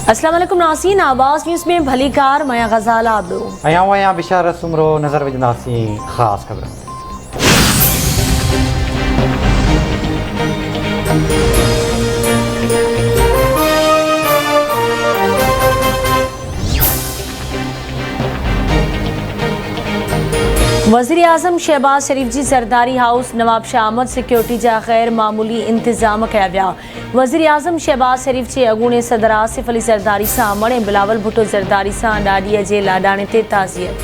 अस्सलाम वालेकुम नाज़रीन, आवाज़ न्यूज़ में भली कार मया गज़ाल आबो आया बिशारत सुमरो नज़र विजनासी ख़ास खबर। वज़ीर आज़म शहबाज शरीफ जी ज़रदारी हाउस नवाब शाह अहमद सिक्योरिटी जा गैर मामूली इंतजाम कया विया। वज़ीर आज़म शहबाज शरीफ जे अगूणे सदर आसिफ अली ज़रदारी सां अमण ऐं बिलावल भुट्टो ज़रदारी सां ॾाॾीअ जे लाॾाणे ते ताज़ियत।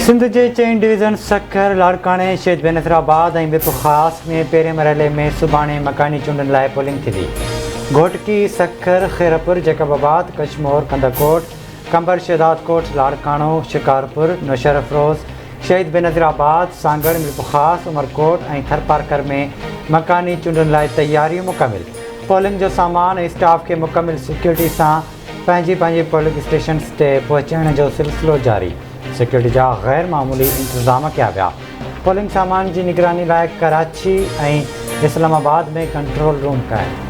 सिंध जे चईं डिवीज़न सक्खर लाड़काणे शहीद बेनज़ीराबाद ऐं बेपुखास में पहिरें मरहले में सुभाणे मकानी चूंडनि लाइ पोलिंग थींदी। घोटकी सक्खर खैरपुर जैकबाबाद कशमोर कंदरकोट कंबर शहदादकोट लाड़काणो शिकारपुर नौशरफ रोज़ शहीद बेनज़ीराबाद सांगड़ मिरपुखास उमरकोट ऐं थरपारकर में मकानी चूंडनि लाइ तैयारियूं मुकमिल। पोलिंग जो सामान ऐं स्टाफ खे मुकमिल सिक्योरिटी सां पंहिंजी पोलिंग स्टेशन्स ते पहुचाइण जो सिलसिलो जारी। सिक्योरिटी जा गैर मामूली इंतज़ाम कया विया। पोलिंग सामान जी निगरानी लाइ कराची ऐं इस्लामाबाद में कंट्रोल रूम क़ाइमु।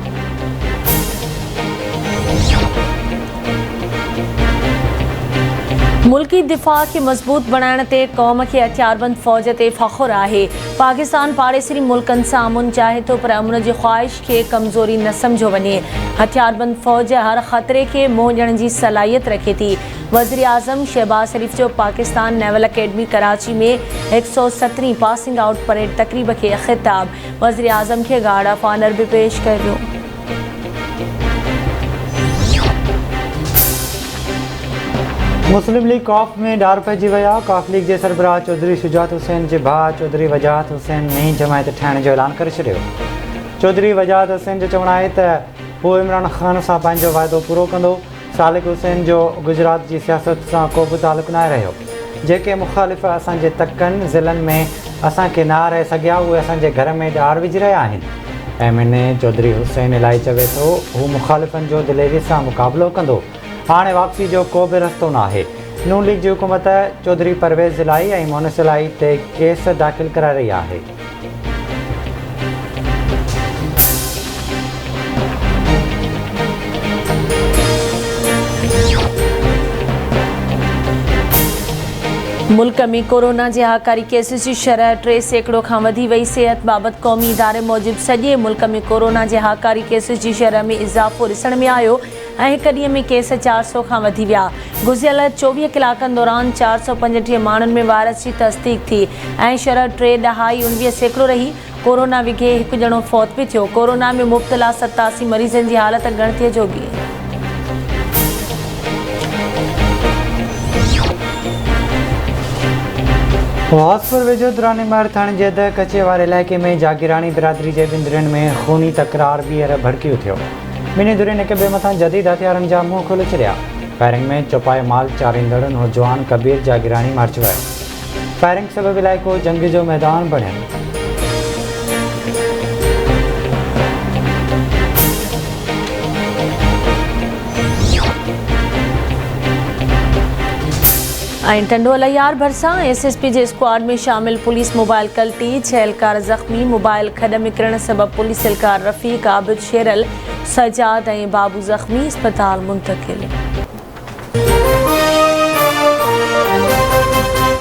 मुल्की दिफ़ा खे मज़बूत बणाइण ते क़ौम खे हथियारबंद फ़ौज ते फ़ख़ुरु आहे। पाकिस्तान पाड़ेसरी मुल्कनि सां अमुन चाहे थो पर अमुन जी ख़्वाहिश खे कमज़ोरी न सम्झो वञे। हथियारबंद फ़ौज हर ख़तरे खे मुंहुं ॾियण जी सलाहियत रखे थी। वज़ीर आज़म शहबाज शरीफ जो पाकिस्तान नेवल अकेडमी कराची में 117वीं पासिंग आउट परेड तक़रीब खे ख़िताब। वज़ीर आज़म खे गार्ड ऑफ ऑनर बि पेश कयो वियो। मुस्लिम लीग कॉफ में डार पइजी विया। कॉफ लीग जे सरबराह चौधरी शुजात हुसैन जे भाउ चौधरी वजाहत हुसैन नई जमायत ठाहिण जो ऐलान करे छॾियो। चौधरी वजाहत हुसैन जो चवणु आहे त हू इमरान ख़ान सां पंहिंजो वाइदो पूरो कंदो। सालिक हुसैन जो गुजरात जी सियासत सां को बि तालुक़ु न रहियो। जेके मुख़ालिफ़ असांजे तकनि ज़िलनि में असांखे न रहे सघिया उहे असांजे घर में ॾार विझी रहिया आहिनि। MNA चौधरी हुसैन इलाही चवे थो हू मुख़ालिफ़नि जो दिलेरी सां मुक़ाबिलो कंदो। हाणे वापसी जो को बि रस्तो न आहे। नून लीग जी हुकूमत चौधरी परवेज़ इलाही ऐं मोनस इलाही ते केस दाख़िल कराए रही आहे। मुल्क में कोरोना जे हाकारी केसिस जी शरह 3% खां वधी वई। सिहत बाबति क़ौमी इदारे मूजिबि सॼे मुल्क में कोरोना जे हाकारी केसिस जी शरह में इज़ाफ़ो ॾिसण में आयो ऐं हिक ॾींहं में केस 400 खां वधी विया। गुज़िरियल 24 कलाकनि दौरान 435 माण्हुनि में वायरस जी तस्दीक थी ऐं शरह 3.19% रही। कोरोना विघे हिकु ॼणो फौत बि थियो। कोरोना में मुब्तला 87 मरीज़नि जी हालत ॻणितीअ जोगी। वासपुर वेझो दुरानी महर थाणे जे अध कचे वारे इलाइक़े में जागीरानी बिरादरी जे ॿिनि में खूनी तकरार ॿीहर भड़कियूं थियो। ॿिन्ही धुरियुनि हिक ॿिए मथां जदीद हथियारनि जा मुंहुं खोले छॾिया। फायरिंग में चौपाए माल चारींदड़ नौजवान कबीर जागीरानी मारिजी वियो। फायरिंग सबबि इलाइक़ो जंग जो मैदान बणियो। ऐं टंडो अलैयार भरिसां SSP जे स्क्वाड में शामिल पुलिस मोबाइल कल्टी, 6 एहलकार ज़ख़्मी। मोबाइल खॾ में किरण सबबि पुलिस एहलकार रफ़ीक, आबिद शेरल, सजाद ऐं बाबू ज़ख़्मी, अस्पताल मुंतक़िल।